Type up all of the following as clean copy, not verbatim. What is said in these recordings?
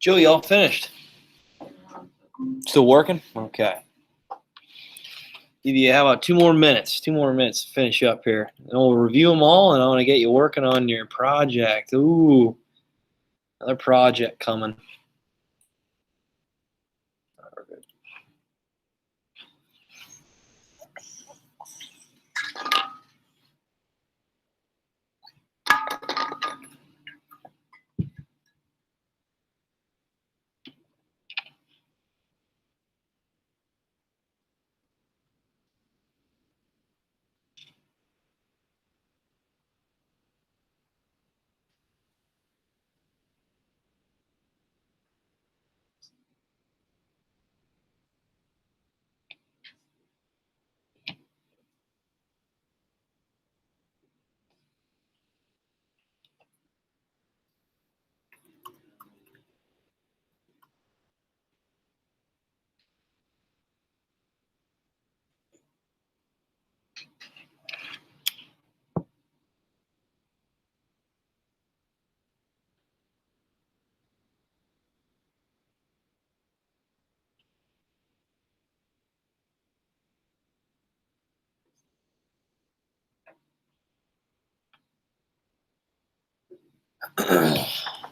Joe, y'all finished? Still working? Okay. Give you, how about 2 more minutes? 2 more minutes to finish up here. And we'll review them all, and I want to get you working on your project. Ooh, another project coming.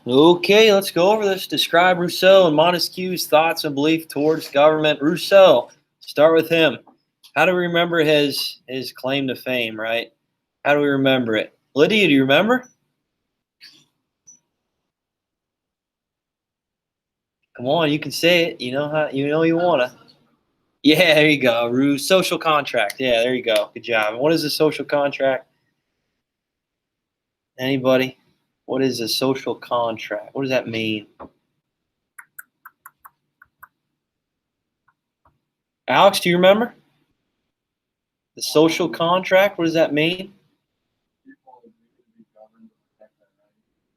Okay, let's go over this. Describe Rousseau and Montesquieu's thoughts and belief towards government. Rousseau, start with him. How do we remember his claim to fame, right? How do we remember it? Lydia, do you remember? Come on, you can say it. You know how you wanna. Yeah, there you go. Social contract. Yeah, there you go. Good job. And what is a social contract? Anybody? What is a social contract? What does that mean? Alex, do you remember? The social contract, what does that mean?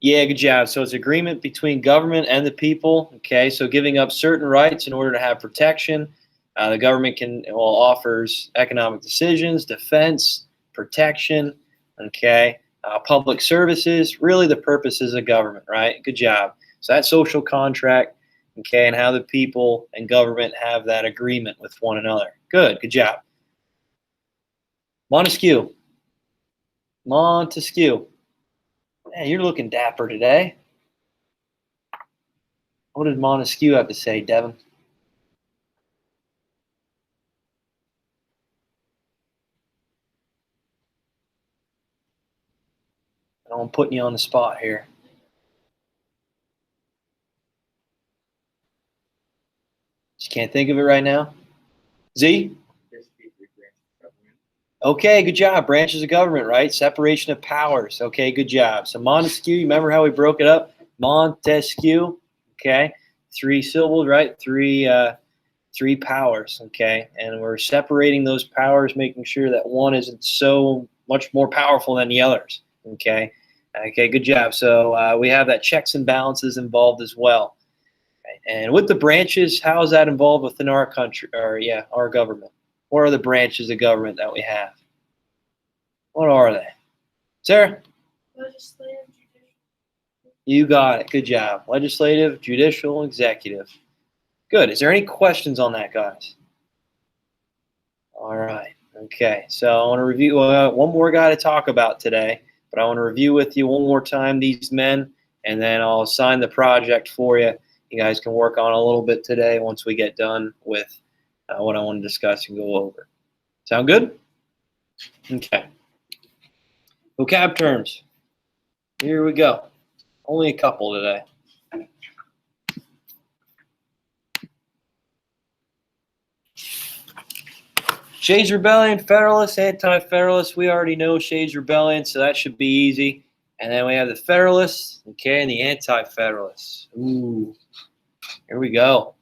Yeah, good job. So it's agreement between government and the people. Okay, so giving up certain rights in order to have protection. The government offers economic decisions, defense, protection. Okay, public services. Really, the purposes of government, right? Good job. So that social contract. Okay, and how the people and government have that agreement with one another. Good job. Montesquieu. Montesquieu. Man, you're looking dapper today. What did Montesquieu have to say, Devin? I'm putting you on the spot here. Just can't think of it right now. Z? Okay, good job. Branches of government, right? Separation of powers. Okay, good job. So Montesquieu, you remember how we broke it up? Montesquieu. Okay, 3 syllables, right? Three powers. Okay, and we're separating those powers, making sure that one isn't so much more powerful than the others. Okay. Okay, good job. So we have that checks and balances involved as well. Okay. And with the branches, how is that involved within our country, or yeah, our government? What are the branches of government that we have? What are they? Sarah? Legislative, judicial. You got it. Good job. Legislative, judicial, executive. Good. Is there any questions on that, guys? All right. Okay. So I want to review one more guy to talk about today, but I want to review with you one more time these men, and then I'll assign the project for you. You guys can work on a little bit today once we get done with what I want to discuss and go over. Sound good? Okay. Vocab terms. Here we go. Only a couple today. Shays Rebellion, Federalists, Anti-Federalists. We already know Shays Rebellion, so that should be easy. And then we have the Federalists, okay, and the Anti-Federalists. Ooh, here we go.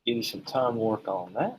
Give you some time to work on that.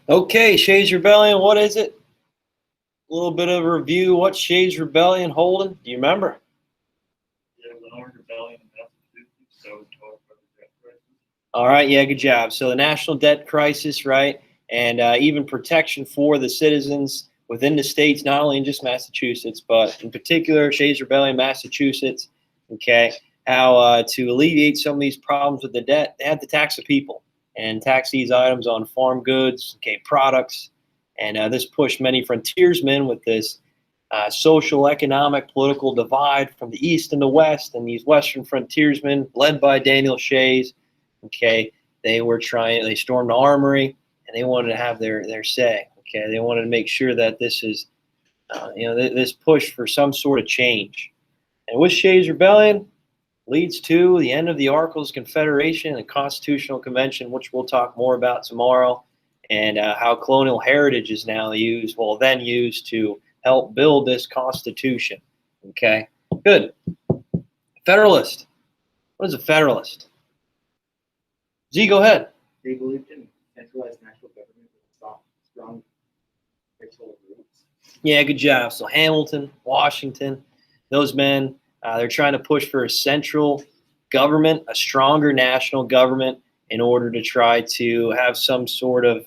Okay, Shays Rebellion, what is it? A little bit of a review. What's Shays Rebellion holding? Do you remember? Yeah, the Armed Rebellion in Massachusetts, so talk about the debt crisis. All right, yeah, good job. So the national debt crisis, right, and even protection for the citizens within the states, not only in just Massachusetts, but in particular, Shays Rebellion, Massachusetts, okay, how to alleviate some of these problems with the debt, they had to tax the people and tax these items on farm goods, okay, products, and this pushed many frontiersmen with this social, economic, political divide from the east and the west, and these western frontiersmen, led by Daniel Shays, okay, they stormed the armory, and they wanted to have their say. Okay, they wanted to make sure that this is, this push for some sort of change. And with Shays Rebellion leads to the end of the Articles of Confederation and Constitutional Convention, which we'll talk more about tomorrow, and how colonial heritage is now used, then used to help build this Constitution. Okay, good. Federalist. What is a Federalist? Z, go ahead. They believed in centralized national government with strong federal roots. Yeah, good job. So Hamilton, Washington, those men, they're trying to push for a central government, a stronger national government, in order to try to have some sort of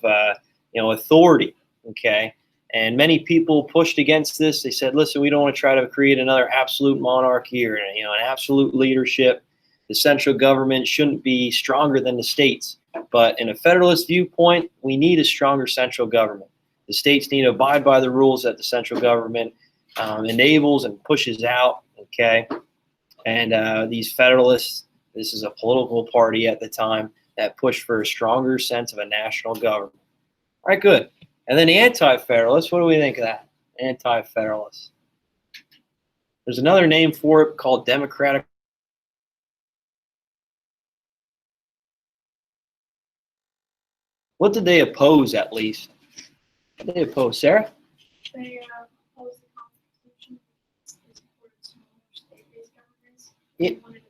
authority. Okay, and many people pushed against this. They said, "Listen, we don't want to try to create another absolute monarchy or an absolute leadership. The central government shouldn't be stronger than the states." But in a federalist viewpoint, we need a stronger central government. The states need to abide by the rules that the central government enables and pushes out. Okay, and these federalists, this is a political party at the time that pushed for a stronger sense of a national government. All right, good. And then the anti-federalists, what do we think of that? Anti-federalists. There's another name for it called democratic. What did they oppose, at least? What did they oppose, Sarah? They oppose the Constitution. It's supported smaller state-based governments. Yeah. They wanted to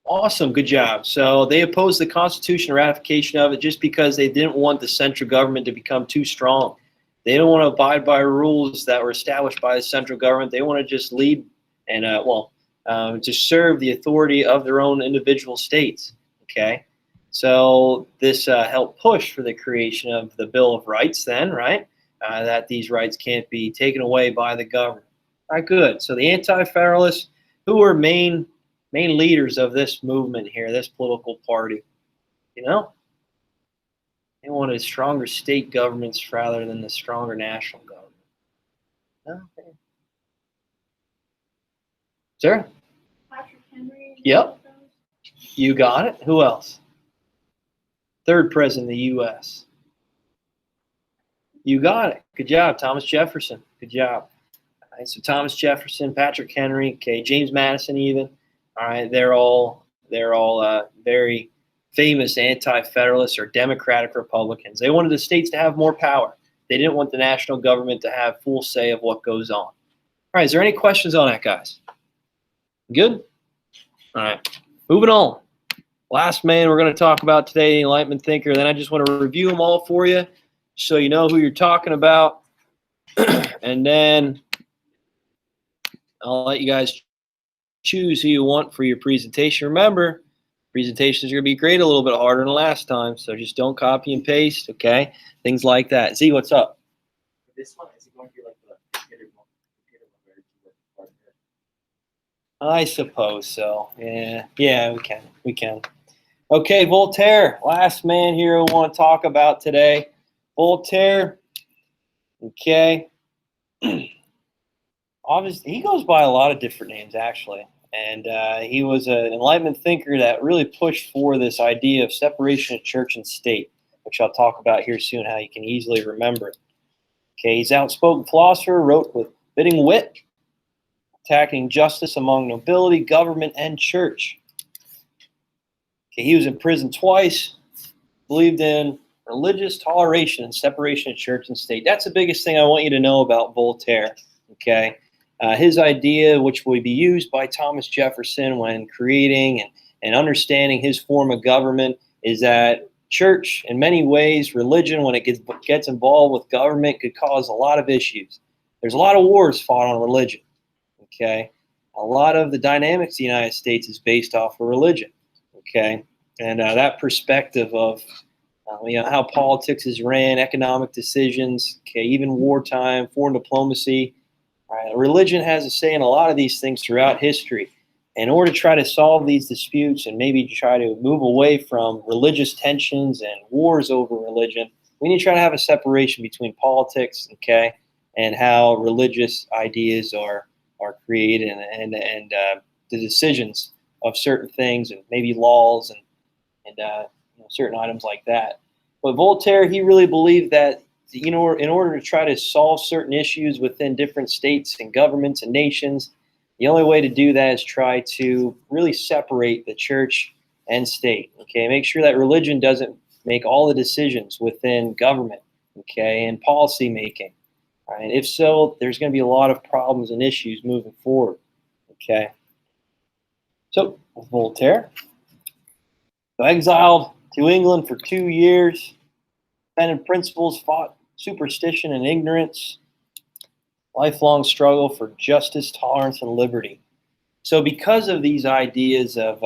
Awesome, good job. So they opposed the Constitution, ratification of it, just because they didn't want the central government to become too strong. They don't want to abide by rules that were established by the central government. They want to just lead and, to serve the authority of their own individual states. Okay, so this helped push for the creation of the Bill of Rights then, right? That these rights can't be taken away by the government. All right, good. So the Anti-Federalists, who were main main leaders of this movement here, this political party. You know, they wanted stronger state governments rather than the stronger national government. Okay. Sarah? Patrick Henry. Yep. You got it. Who else? Third president of the U.S. You got it. Good job, Thomas Jefferson. Good job. All right, so Thomas Jefferson, Patrick Henry, okay, James Madison, even. All right, they're all very famous anti-federalists or Democratic Republicans. They wanted the states to have more power. They didn't want the national government to have full say of what goes on. All right, is there any questions on that, guys? Good? All right, moving on. Last man we're going to talk about today, the Enlightenment thinker. Then I just want to review them all for you so you know who you're talking about. And then I'll let you guys choose who you want for your presentation. Remember, presentations are going to be great a little bit harder than last time, so just don't copy and paste, okay? Things like that. Z, what's up? This one, is it going to be like the computer one where you work hard there? I suppose so. Yeah, we can. Okay, Voltaire, last man here we want to talk about today. Voltaire, okay. Obviously, he goes by a lot of different names, actually. And he was an Enlightenment thinker that really pushed for this idea of separation of church and state, which I'll talk about here soon, how you can easily remember it. Okay, he's an outspoken philosopher, wrote with biting wit, attacking justice among nobility, government, and church. Okay, he was in prison twice, believed in religious toleration and separation of church and state. That's the biggest thing I want you to know about Voltaire, okay? His idea, which will be used by Thomas Jefferson when creating and understanding his form of government, is that church, in many ways, religion, when it gets involved with government, could cause a lot of issues. There's a lot of wars fought on religion, okay? A lot of the dynamics of the United States is based off of religion, okay? And that perspective of how politics is ran, economic decisions, okay, even wartime, foreign diplomacy. Right? Religion has a say in a lot of these things throughout history. In order to try to solve these disputes and maybe try to move away from religious tensions and wars over religion, we need to try to have a separation between politics, okay, and how religious ideas are created and the decisions of certain things and maybe laws and certain items like that. But Voltaire, he really believed that in order to try to solve certain issues within different states and governments and nations, the only way to do that is try to really separate the church and state. Okay, make sure that religion doesn't make all the decisions within government, okay, and policy making. Right? If so, there's going to be a lot of problems and issues moving forward. Okay. So Voltaire, exiled to England for 2 years, defended principles, fought superstition and ignorance, lifelong struggle for justice, tolerance, and liberty. So because of these ideas of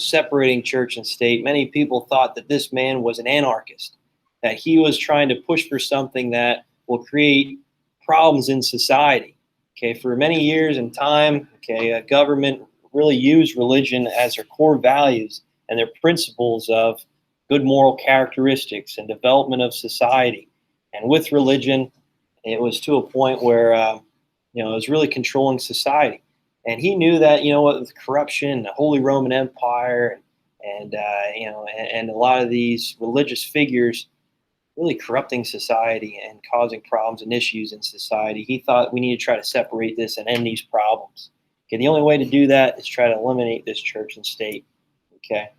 separating church and state, many people thought that this man was an anarchist, that he was trying to push for something that will create problems in society. Okay, for many years in time, okay, government really used religion as their core values and their principles of good moral characteristics and development of society. And with religion, it was to a point where it was really controlling society. And he knew that with corruption, the Holy Roman Empire, and a lot of these religious figures really corrupting society and causing problems and issues in society, he thought we need to try to separate this and end these problems. Okay, the only way to do that is try to eliminate this church and state. Okay.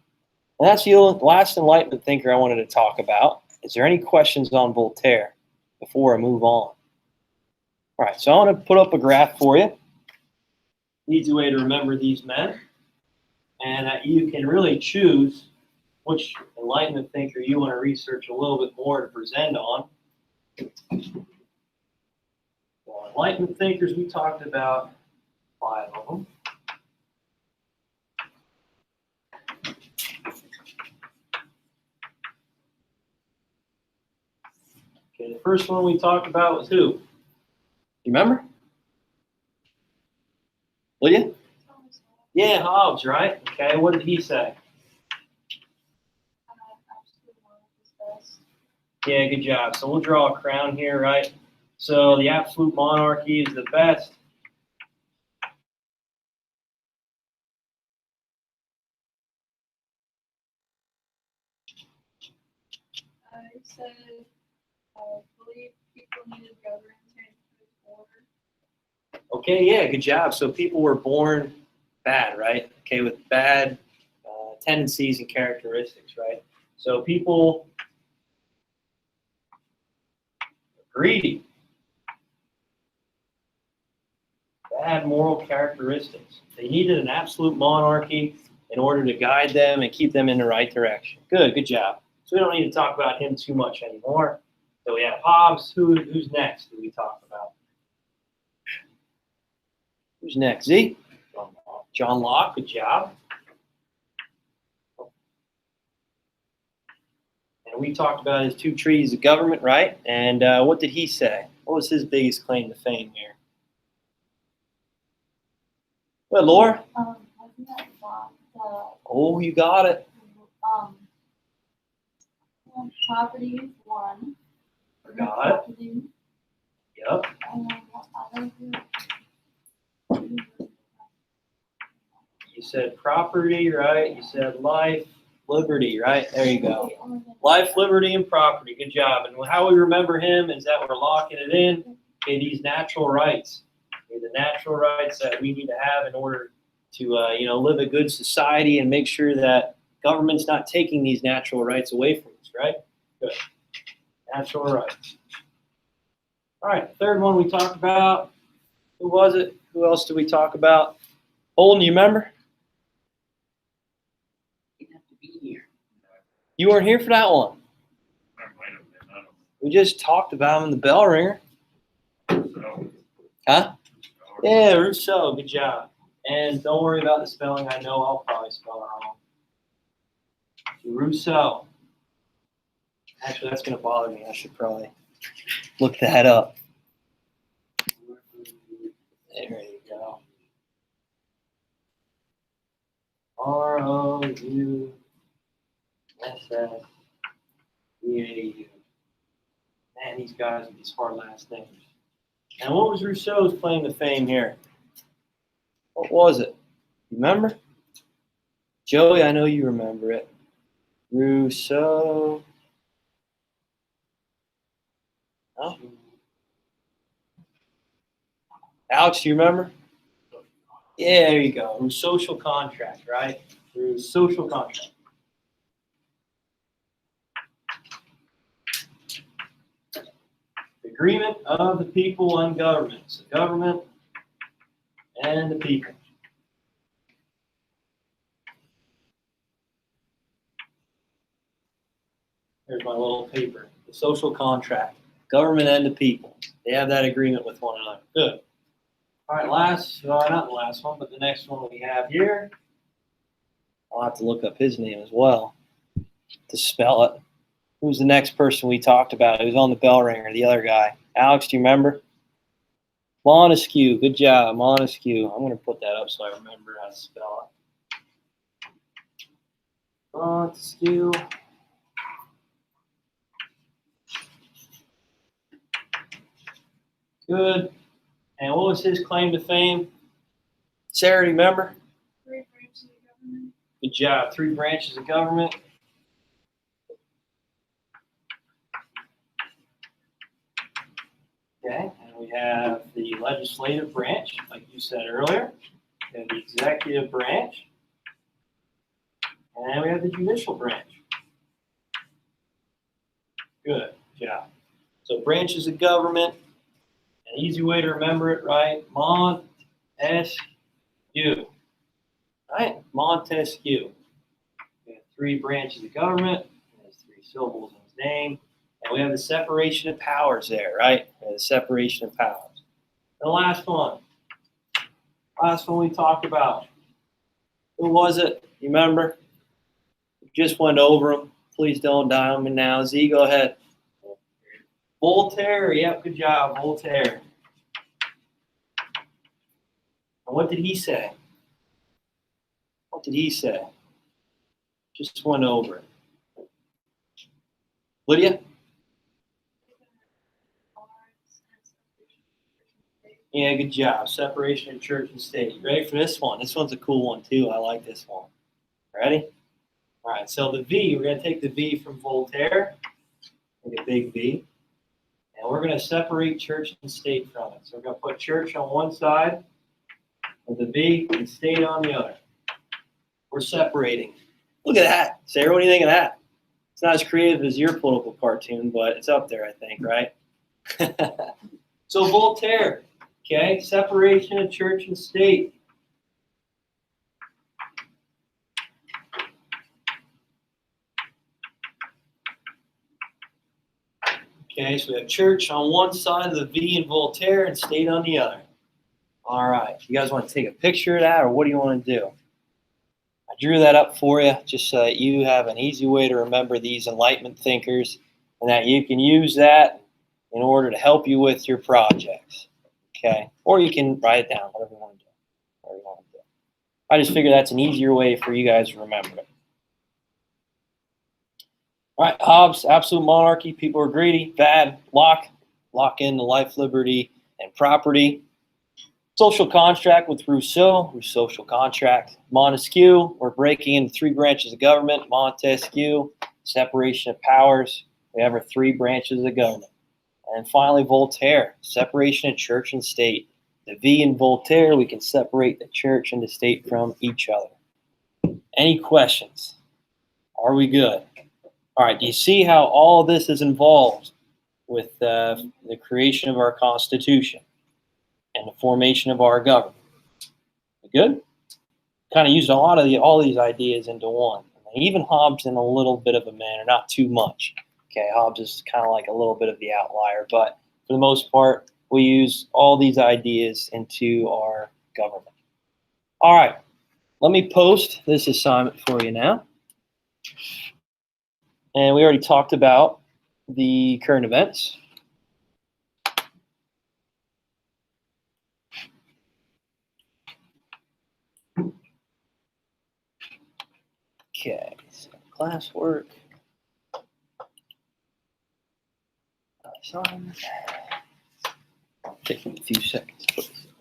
And that's the last Enlightenment thinker I wanted to talk about. Is there any questions on Voltaire before I move on? All right, so I want to put up a graph for you. Easy way to remember these men. And you can really choose which Enlightenment thinker you want to research a little bit more to present on. Well, Enlightenment thinkers, we talked about 5 of them. Okay, the first one we talked about was who? You remember? Will you? Yeah, Hobbes, right? Okay, what did he say? Absolute monarch is best. Yeah, good job. So we'll draw a crown here, right? So the absolute monarchy is the best. He said, believe people needed governance and order. Okay, yeah, good job. So people were born bad, right? Okay, with bad tendencies and characteristics, right? So people are greedy, bad moral characteristics. They needed an absolute monarchy in order to guide them and keep them in the right direction. Good job. So we don't need to talk about him too much anymore. So we have Hobbes. Who's next? Do we talk about? Who's next? Z? John Locke. Good job. And we talked about his 2 treaties of government, right? And what did he say? What was his biggest claim to fame here? Well, Laura? Wasn't that Oh, you got it. property is one. Got it. Property, Yep. and then what other You said property, right? You said life, liberty, right? There you go. Life, liberty, and property. Good job. And how we remember him is that we're locking it in. Okay, these natural rights. Okay, the natural rights that we need to have in order to, live a good society and make sure that government's not taking these natural rights away from us, right? Good. Natural rights. All right, third one we talked about. Who was it? Who else did we talk about? Holden, you remember? You weren't here for that one. I might have been, I don't We just talked about him in the bell ringer. know. Huh? Yeah, Rousseau. Good job. And don't worry about the spelling. I know I'll probably spell it wrong. Rousseau. Actually, that's going to bother me. I should probably look that up. There you go. Roussau. Man, these guys with these hard last names. And what was Rousseau's claim to fame here? What was it? Remember? Joey, I know you remember it. Rousseau. Oh. Alex, do you remember? Yeah, there you go. Through social contract, right? Through social contract. The agreement of the people and governments. The government and the people. Here's my little paper. The social contract. Government and the people. They have that agreement with one another. Good. All right, not the last one, but the next one we have here. I'll have to look up his name as well to spell it. Who's the next person we talked about? Who's on the bell ringer, the other guy. Alex, do you remember? Montesquieu. Good job, Montesquieu. I'm going to put that up so I remember how to spell it. Montesquieu. Good. And what was his claim to fame? Sarah, do you remember? 3 branches of government. Good job. 3 branches of government. Okay, and we have the legislative branch, like you said earlier. We have the executive branch. And we have the judicial branch. Good job. So branches of government. An easy way to remember it, right? Montesquieu. Right? Montesquieu. We have 3 branches of government. There's 3 syllables in his name. And we have the separation of powers there, right? The separation of powers. And the last one. Last one we talked about. Who was it? You remember? We just went over them. Please don't dial me now. Z, go ahead. Voltaire. Yep, good job, Voltaire. And what did he say? What did he say? Just went over it. Lydia? Yeah, good job. Separation of church and state. You ready for this one? This one's a cool one, too. I like this one. Ready? All right, so the V, we're going to take the V from Voltaire, make a big V, and we're going to separate church and state from it. So we're going to put church on one side, and the V and state on the other. We're separating. Look at that. Sarah, what do you think of that? It's not as creative as your political cartoon, but it's up there, I think, right? So Voltaire, okay, separation of church and state. Okay, so we have church on one side of the V in Voltaire and state on the other. All right, you guys want to take a picture of that, or what do you want to do? I drew that up for you just so that you have an easy way to remember these Enlightenment thinkers and that you can use that in order to help you with your projects. Okay, or you can write it down, whatever you want to do. Whatever you want to do. I just figure that's an easier way for you guys to remember it. All right, Hobbes, absolute monarchy. People are greedy, bad. Locke in the life, liberty, and property. Social contract with Rousseau, social contract. Montesquieu, we're breaking into three branches of government. Montesquieu, separation of powers. We have our three branches of government. And finally, Voltaire, separation of church and state. The V in Voltaire, we can separate the church and the state from each other. Any questions? Are we good? All right, do you see how all this is involved with the creation of our Constitution and the formation of our government? Good? Kind of used a lot of all these ideas into one. And even Hobbes in a little bit of a manner, not too much. Okay, Hobbes is kind of like a little bit of the outlier, but for the most part, we use all these ideas into our government. All right, let me post this assignment for you now. And we already talked about the current events. Okay, so classwork. Assignment. Taking a few seconds to put this in.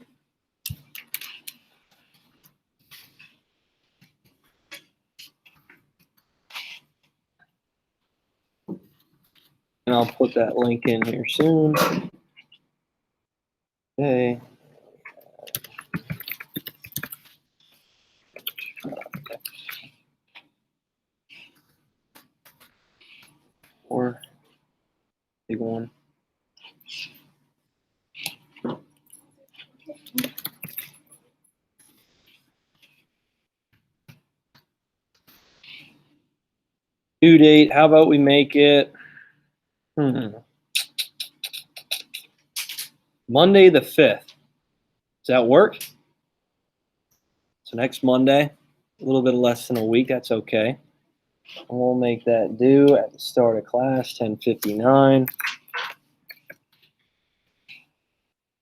And I'll put that link in here soon. Okay. Or big one. Due date, how about we make it Monday the 5th. Does that work? So next Monday, a little bit less than a week, that's okay. And we'll make that due at the start of class, 10:59.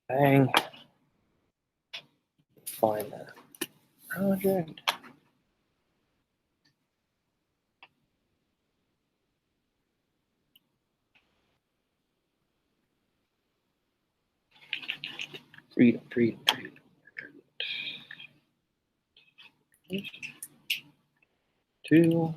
Bang. Find that project. Freedom. 2.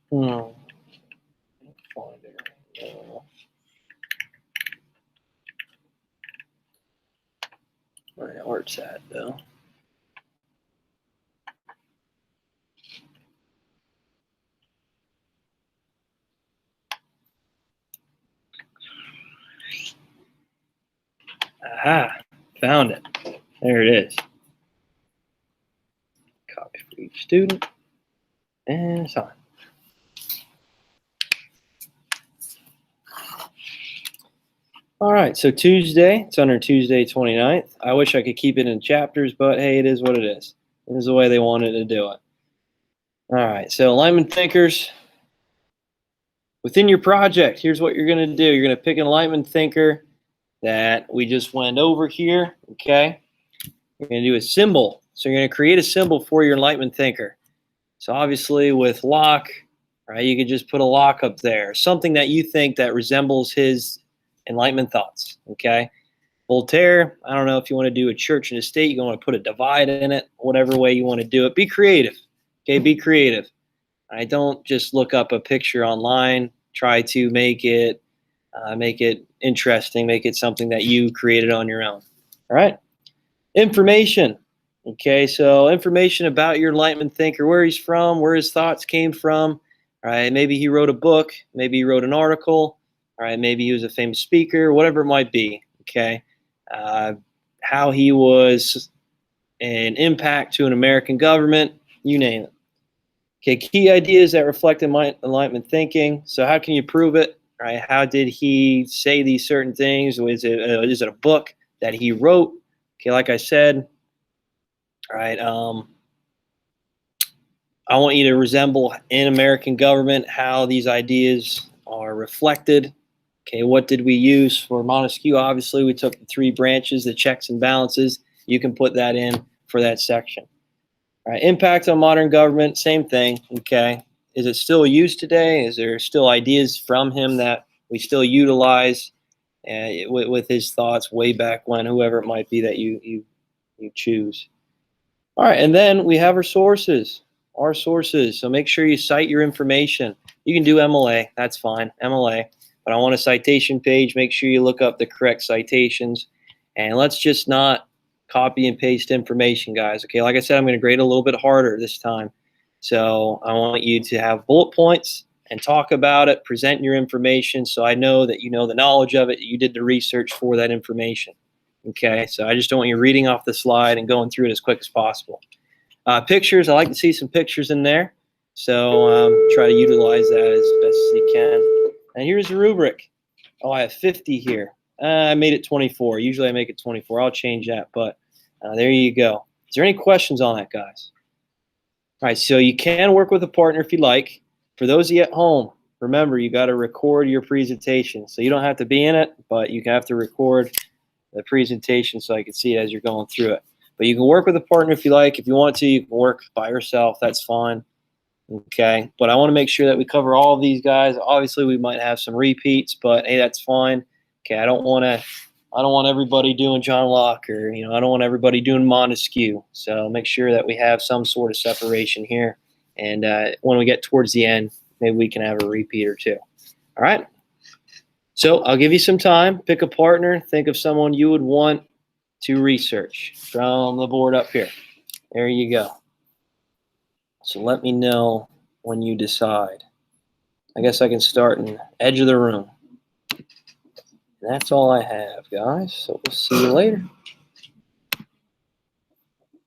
Find it. My art's at though. Aha, found it. There it is. Copy for each student. And sign. All right, so Tuesday, it's under Tuesday 29th. I wish I could keep it in chapters, but hey, it is what it is. This is the way they wanted to do it. All right, so Enlightenment thinkers, within your project, here's what you're going to do. You're going to pick an Enlightenment thinker that we just went over here, okay? You're going to do a symbol. So you're going to create a symbol for your Enlightenment thinker. So obviously with Locke, right, you could just put a lock up there, something that you think that resembles his Enlightenment thoughts, okay? Voltaire, I don't know if you want to do a church and a state, you want to put a divide in it, whatever way you want to do it. Be creative, okay? Be creative. I don't just look up a picture online. Try to make it interesting, make it something that you created on your own. All right. Information. Okay, so information about your Enlightenment thinker, where he's from, where his thoughts came from. All right, maybe he wrote a book, maybe he wrote an article. All right, maybe he was a famous speaker, whatever it might be. Okay, how he was an impact to an American government, you name it. Okay, key ideas that reflect Enlightenment thinking. So how can you prove it? Right? How did he say these certain things? Is it a book that he wrote? Okay, like I said, all right. I want you to resemble in American government how these ideas are reflected. Okay, what did we use for Montesquieu? Obviously, we took the 3 branches, the checks and balances. You can put that in for that section. All right, impact on modern government, same thing. Okay, is it still used today? Is there still ideas from him that we still utilize with his thoughts way back when, whoever it might be that you choose? All right, and then we have our sources. So make sure you cite your information. You can do MLA, that's fine, MLA. But I want a citation page. Make sure you look up the correct citations. And let's just not copy and paste information, guys. Okay, like I said, I'm going to grade a little bit harder this time. So I want you to have bullet points and talk about it, present your information so I know that you know the knowledge of it, you did the research for that information. Okay, so I just don't want you reading off the slide and going through it as quick as possible. Pictures, I like to see some pictures in there. So try to utilize that as best as you can. And here's the rubric. Oh, I have 50 here. I made it 24. Usually I make it 24. I'll change that, but there you go. Is there any questions on that, guys? All right, so you can work with a partner if you like. For those of you at home, remember, you got to record your presentation. So you don't have to be in it, but you have to record the presentation so I can see it as you're going through it. But you can work with a partner if you like. If you want to, you can work by yourself. That's fine. Okay. But I want to make sure that we cover all of these guys. Obviously, we might have some repeats, but hey, that's fine. Okay. I don't want everybody doing John Locke, or I don't want everybody doing Montesquieu. So make sure that we have some sort of separation here. And when we get towards the end, maybe we can have a repeat or two. All right. So I'll give you some time. Pick a partner. Think of someone you would want to research from the board up here. There you go. So let me know when you decide. I guess I can start in edge of the room. And that's all I have, guys. So we'll see you later.